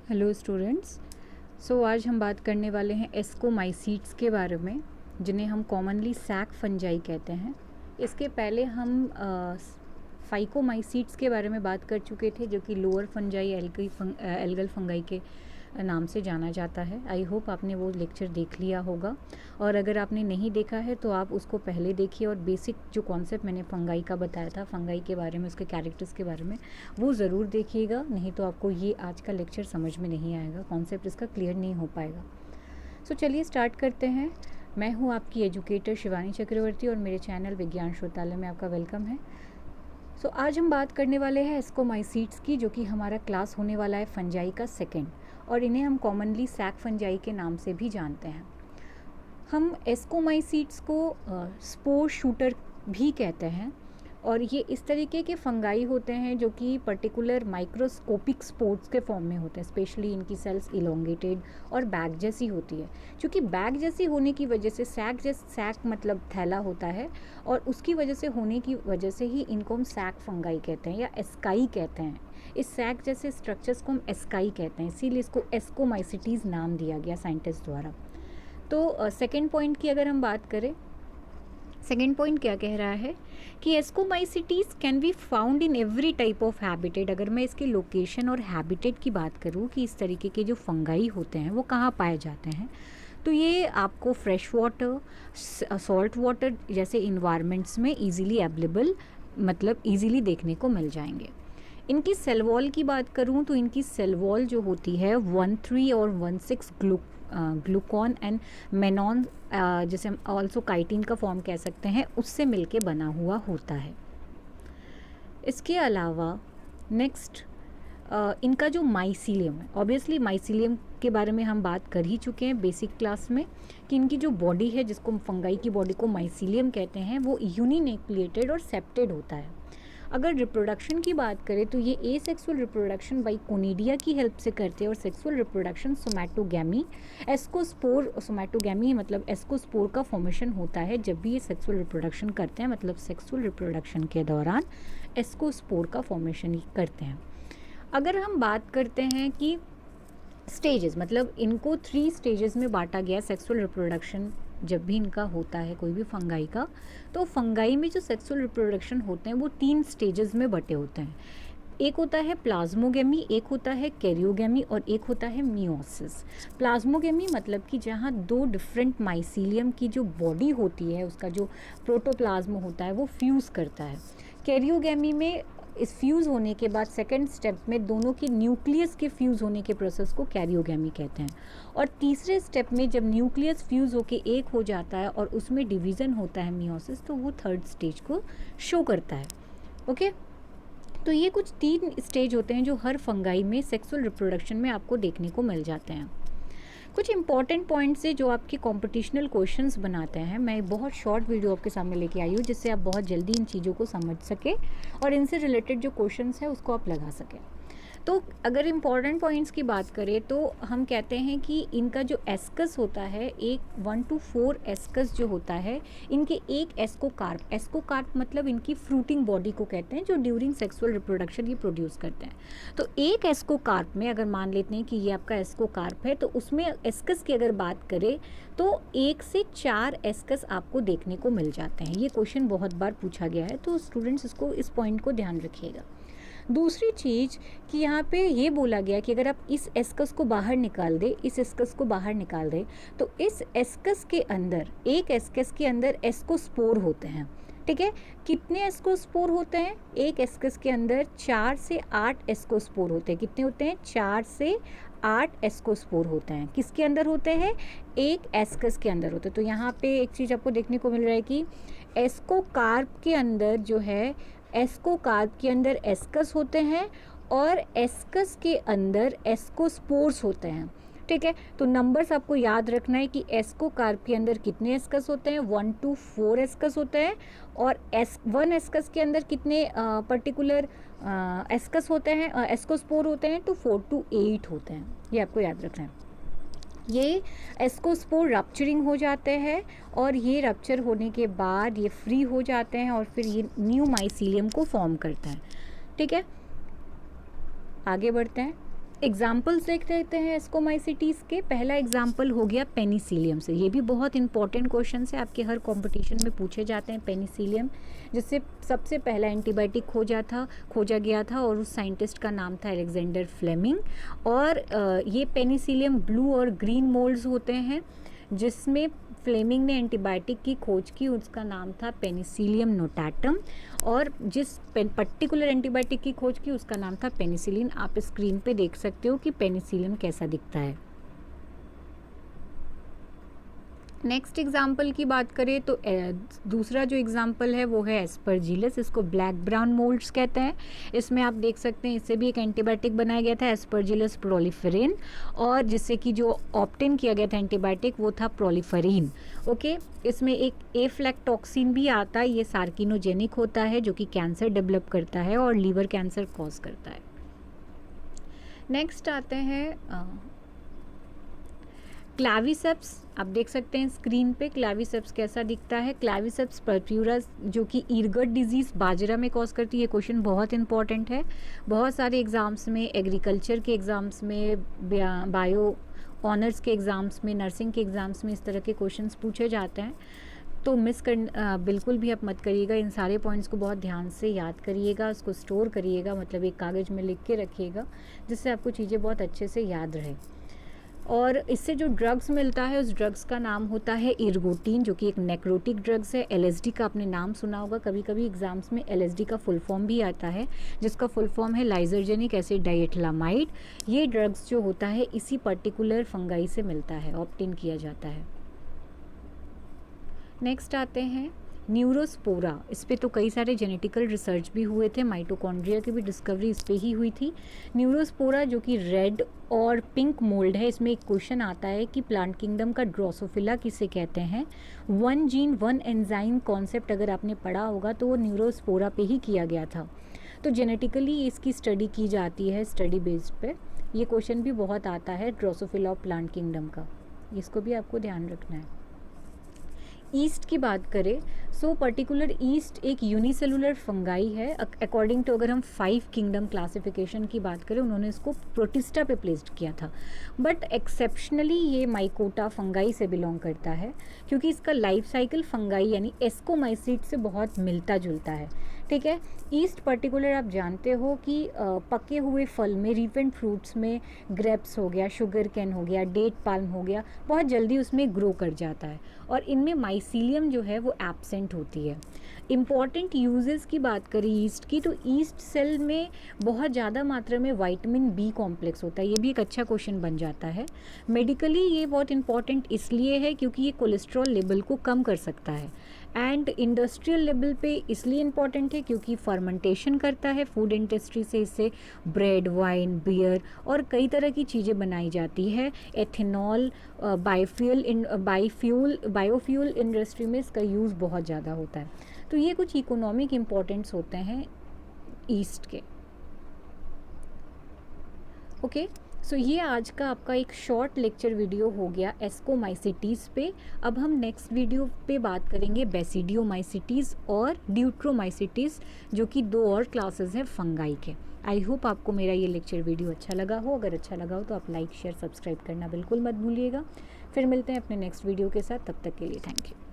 Hello students. आज हम बात करने वाले हैं एस्कोमाइसीट्स के बारे में, जिन्हें हम कॉमनली सैक फंजाई कहते हैं। इसके पहले हम फाइकोमाइसीट्स के बारे में बात कर चुके थे, जो कि लोअर फंजाई एल्गल फंगाई के नाम से जाना जाता है। आई होप आपने वो लेक्चर देख लिया होगा, और अगर आपने नहीं देखा है तो आप उसको पहले देखिए और बेसिक जो कॉन्सेप्ट मैंने फंगाई का बताया था, फंगाई के बारे में, उसके कैरेक्टर्स के बारे में, वो ज़रूर देखिएगा। नहीं तो आपको ये आज का लेक्चर समझ में नहीं आएगा, कॉन्सेप्ट इसका क्लियर नहीं हो पाएगा। चलिए स्टार्ट करते हैं। मैं हूँ आपकी एजुकेटर शिवानी चक्रवर्ती, और मेरे चैनल विज्ञान श्रोतालय में आपका वेलकम है। आज हम बात करने वाले हैं एस्कोमाइसीट्स की, जो कि हमारा क्लास होने वाला है फंजाई का सेकेंड, और इन्हें हम कॉमनली सैक फंजाई के नाम से भी जानते हैं। हम एस्कोमाइसीट्स को स्पोर शूटर भी कहते हैं, और ये इस तरीके के फंगाई होते हैं जो कि पर्टिकुलर माइक्रोस्कोपिक स्पोर्स के फॉर्म में होते हैं। स्पेशली इनकी सेल्स इलोंगेटेड और बैग जैसी होती है। क्योंकि बैग जैसी होने की वजह से सैक मतलब थैला होता है, और उसकी वजह से होने की वजह से ही इनको हम सैक फंगाई कहते हैं या एस्काई कहते हैं। इस सैक जैसे स्ट्रक्चर्स को हम एस्काई कहते हैं, इसीलिए इसको एस्कोमाइसीटीज़ नाम दिया गया साइंटिस्ट द्वारा। तो सेकेंड पॉइंट की अगर हम बात करें, सेकेंड पॉइंट क्या कह रहा है कि ascomycetes can be found in every type of habitat. अगर मैं इसके लोकेशन और हैबिटेट की बात करूँ कि इस तरीके के जो फंगाई होते हैं वो कहाँ पाए जाते हैं, तो ये आपको फ्रेश वाटर, सॉल्ट वाटर जैसे इन्वायरमेंट्स में ईजीली अवेलेबल, मतलब ईजीली देखने को मिल जाएंगे। इनकी सेल वॉल की बात करूँ तो इनकी सेल वॉल जो होती है 1,3 और 1,6 ग्लूकॉन एंड मेनॉन, जैसे हम ऑल्सो काइटिन का फॉर्म कह सकते हैं, उससे मिलके बना हुआ होता है। इसके अलावा नेक्स्ट इनका जो माइसीलियम है, ऑब्वियसली माइसीलियम के बारे में हम बात कर ही चुके हैं बेसिक क्लास में, कि इनकी जो बॉडी है, जिसको हम फंगाई की बॉडी को माइसीलियम कहते हैं, वो यूनिन्यूक्लिएटेड और सेप्टेड होता है। अगर रिप्रोडक्शन की बात करें तो ये एसेक्सुअल रिप्रोडक्शन बाई कोनिडिया की हेल्प से करते हैं, और sexual reproduction somatogamy, ascospore, somatogamy मतलब एस्कोस्पोर का फॉर्मेशन होता है जब भी ये सेक्सुअल रिप्रोडक्शन करते हैं, मतलब सेक्सुअल रिप्रोडक्शन के दौरान एस्कोस्पोर का फॉर्मेशन ही करते हैं। अगर हम बात करते हैं कि स्टेजेस, मतलब इनको 3 स्टेजेस में बांटा गया सेक्सुअल रिप्रोडक्शन जब भी इनका होता है कोई भी फंगाई का, तो फंगाई में जो सेक्सुअल रिप्रोडक्शन होते हैं वो 3 स्टेजेस में बटे होते हैं। एक होता है प्लाज्मोगेमी, एक होता है कैरियोगेमी, और एक होता है मियोसिस। प्लाज्मोगेमी मतलब कि जहाँ 2 डिफरेंट माइसीलियम की जो बॉडी होती है, उसका जो प्रोटोप्लाज्म होता है वो फ्यूज़ करता है। कैरियोगेमी में इस फ्यूज़ होने के बाद सेकेंड स्टेप में दोनों की न्यूक्लियस के फ्यूज़ होने के प्रोसेस को कैरियोगेमी कहते हैं। और तीसरे स्टेप में जब न्यूक्लियस फ्यूज़ होके एक हो जाता है और उसमें डिवीज़न होता है मियोसिस, तो वो थर्ड स्टेज को शो करता है। ओके, तो ये कुछ 3 स्टेज होते हैं जो हर फंगाई में सेक्सुअल रिप्रोडक्शन में आपको देखने को मिल जाते हैं। कुछ इंपॉर्टेंट पॉइंट्स है जो आपके कॉम्पिटिशनल क्वेश्चंस बनाते हैं। मैं बहुत शॉर्ट वीडियो आपके सामने लेके आई हूँ, जिससे आप बहुत जल्दी इन चीज़ों को समझ सके और इनसे रिलेटेड जो क्वेश्चंस है उसको आप लगा सकें। तो अगर इम्पॉर्टेंट पॉइंट्स की बात करें तो हम कहते हैं कि इनका जो एस्कस होता है, 1 to 4 एस्कस जो होता है, इनके एक एस्कोकार्प मतलब इनकी फ्रूटिंग बॉडी को कहते हैं, जो ड्यूरिंग सेक्सुअल रिप्रोडक्शन ये प्रोड्यूस करते हैं। तो एक एस्कोकार्प में अगर मान लेते हैं कि ये आपका एस्कोकार्प है, तो उसमें एस्कस की अगर बात करें तो 1 से 4 एस्कस आपको देखने को मिल जाते हैं। ये क्वेश्चन बहुत बार पूछा गया है, तो स्टूडेंट्स इसको, इस पॉइंट को ध्यान रखिएगा। दूसरी चीज़ कि यहाँ पे ये बोला गया कि अगर आप इस एस्कस को बाहर निकाल दें, इस एस्कस को बाहर निकाल दें, तो इस एस्कस के अंदर, एक एस्कस के अंदर एस्कोस्पोर होते हैं। ठीक है, कितने एस्कोस्पोर होते हैं? एक एस्कस के अंदर 4 से 8 एस्कोस्पोर होते हैं। कितने होते हैं? 4 से 8 एस्कोस्पोर होते हैं। किसके अंदर होते हैं? एक एस्कस के अंदर होते हैं। तो यहाँ पे एक चीज़ आपको देखने को मिल रहा है कि एस्कोकार्प के अंदर जो है, एस्कोकार्प के अंदर एस्कस होते हैं और एस्कस के अंदर एस्कोस्पोर्स होते हैं। ठीक है, तो नंबर्स आपको याद रखना है कि एस्कोकार्प के अंदर कितने एस्कस होते हैं? 1 to 4 एस्कस होते हैं, और 1 एस्कस के अंदर कितने पर्टिकुलर एस्कस होते हैं, एस्कोस्पोर होते हैं? तो 4 to 8 होते हैं। ये आपको याद रखना है। ये एस्कोस्पोर रप्चरिंग हो जाते हैं, और ये रप्चर होने के बाद ये फ्री हो जाते हैं, और फिर ये न्यू माइसीलियम को फॉर्म करते हैं। ठीक है, आगे बढ़ते हैं। एग्जाम्पल्स देख लेते हैं एस्कोमाइसिटीज़ के। पहला एग्जाम्पल हो गया पेनिसिलियम से। ये भी बहुत इंपॉर्टेंट क्वेश्चन है, आपके हर कंपटीशन में पूछे जाते हैं। पेनिसिलियम, जिससे सबसे पहला एंटीबायोटिक खोजा गया था और उस साइंटिस्ट का नाम था अलेक्जेंडर फ्लेमिंग। और ये पेनिसिलियम ब्लू और ग्रीन मोल्ड्स होते हैं, जिसमें फ्लेमिंग ने एंटीबायोटिक की खोज की, उसका नाम था पेनिसिलियम नोटाटम। और जिस पर्टिकुलर एंटीबायोटिक की खोज की उसका नाम था पेनिसिलिन। आप स्क्रीन पे देख सकते हो कि पेनिसिलिन कैसा दिखता है। नेक्स्ट एग्जाम्पल की बात करें तो दूसरा जो एग्जाम्पल है वो है एस्परजिलस। इसको ब्लैक ब्राउन मोल्ड्स कहते हैं। इसमें आप देख सकते हैं इससे भी एक एंटीबायोटिक बनाया गया था, एस्परजिलस प्रोलिफेरेन, और जिससे कि जो ऑप्टेन किया गया था एंटीबायोटिक वो था प्रोलिफेरिन। ओके, इसमें एक एफ्लैक्टॉक्सिन भी आता है। ये सार्किनोजेनिक होता है जो कि कैंसर डेवलप करता है और लीवर कैंसर कॉज करता है। नेक्स्ट आते हैं क्लाविसेप्स। आप देख सकते हैं स्क्रीन पे क्लाविसेप्स कैसा दिखता है। क्लाविसेप्स पर्प्यूरस जो कि ईरगट डिजीज़ बाजरा में कॉज करती है। ये क्वेश्चन बहुत इंपॉर्टेंट है, बहुत सारे एग्ज़ाम्स में, एग्रीकल्चर के एग्ज़ाम्स में, बायो ऑनर्स के एग्ज़ाम्स में, नर्सिंग के एग्ज़ाम्स में इस तरह के क्वेश्चंस पूछे जाते हैं। तो बिल्कुल भी आप मत करिएगा। इन सारे पॉइंट्स को बहुत ध्यान से याद करिएगा, उसको स्टोर करिएगा, मतलब एक कागज़ में लिख के रखिएगा, जिससे आपको चीज़ें बहुत अच्छे से याद रहे। और इससे जो ड्रग्स मिलता है उस ड्रग्स का नाम होता है इरगोटीन, जो कि एक नेक्रोटिक ड्रग्स है। एलएसडी का आपने नाम सुना होगा, कभी कभी एग्जाम्स में एलएसडी का फुल फॉर्म भी आता है, जिसका फुल फॉर्म है लाइजरजेनिक एसिड डाइएथिलामाइड। ये ड्रग्स जो होता है इसी पर्टिकुलर फंगाई से मिलता है, ऑप्टेन किया जाता है। नेक्स्ट आते हैं न्यूरोस्पोरा। इस पे तो कई सारे जेनेटिकल रिसर्च भी हुए थे, माइटोकॉन्ड्रिया की भी डिस्कवरी इस पे ही हुई थी। न्यूरोस्पोरा जो कि रेड और पिंक मोल्ड है। इसमें एक क्वेश्चन आता है कि प्लांट किंगडम का ड्रोसोफिला किसे कहते हैं। 1 जीन 1 एंजाइम कॉन्सेप्ट अगर आपने पढ़ा होगा तो वो न्यूरोस्पोरा पे ही किया गया था। तो जेनेटिकली इसकी स्टडी की जाती है, स्टडी बेस्ड पे। ये क्वेश्चन भी बहुत आता है ड्रोसोफिला ऑफ प्लांट किंगडम का, इसको भी आपको ध्यान रखना है। ईस्ट की बात करें सो पर्टिकुलर ईस्ट एक यूनिसेलुलर फंगाई है। अकॉर्डिंग टू अगर हम 5 किंगडम क्लासिफिकेशन की बात करें, उन्होंने इसको प्रोटिस्टा पे प्लेस्ड किया था, बट एक्सेप्शनली ये माइकोटा फंगाई से बिलोंग करता है, क्योंकि इसका लाइफ साइकिल फंगाई यानी एस्कोमाइसीट से बहुत मिलता जुलता है। ठीक है, ईस्ट पर्टिकुलर आप जानते हो कि पके हुए फल में, रीपेंट फ्रूट्स में, ग्रेप्स हो गया, शुगर कैन हो गया, डेट पाल्म हो गया, बहुत जल्दी उसमें ग्रो कर जाता है, और इनमें माइसीलियम जो है वो एब्सेंट होती है। इम्पॉर्टेंट यूजेस की बात करें ईस्ट की, तो ईस्ट सेल में बहुत ज़्यादा मात्रा में विटामिन बी कॉम्प्लेक्स होता है। ये भी एक अच्छा क्वेश्चन बन जाता है। मेडिकली ये बहुत इंपॉर्टेंट इसलिए है क्योंकि ये कोलेस्ट्रॉल लेवल को कम कर सकता है, एंड इंडस्ट्रियल लेवल पे इसलिए इम्पॉर्टेंट है क्योंकि फर्मेंटेशन करता है फूड इंडस्ट्री से। इससे ब्रेड, वाइन, बियर और कई तरह की चीज़ें बनाई जाती है। एथेनॉल, बायोफ्यूल इंडस्ट्री में इसका यूज़ बहुत ज़्यादा होता है। तो ये कुछ इकोनॉमिक इम्पोर्टेंस होते हैं ईस्ट के। ओके, सो ये आज का आपका एक शॉर्ट लेक्चर वीडियो हो गया एस्कोमाइसिटीज़ पे। अब हम नेक्स्ट वीडियो पे बात करेंगे बेसिडियोमाइसिटीज़ और ड्यूट्रोमाइसिटीज़, जो कि 2 और क्लासेस हैं फंगाई के। आई होप आपको मेरा ये लेक्चर वीडियो अच्छा लगा हो। अगर अच्छा लगा हो तो आप लाइक, शेयर, सब्सक्राइब करना बिल्कुल मत भूलिएगा। फिर मिलते हैं अपने नेक्स्ट वीडियो के साथ, तब तक के लिए थैंक यू।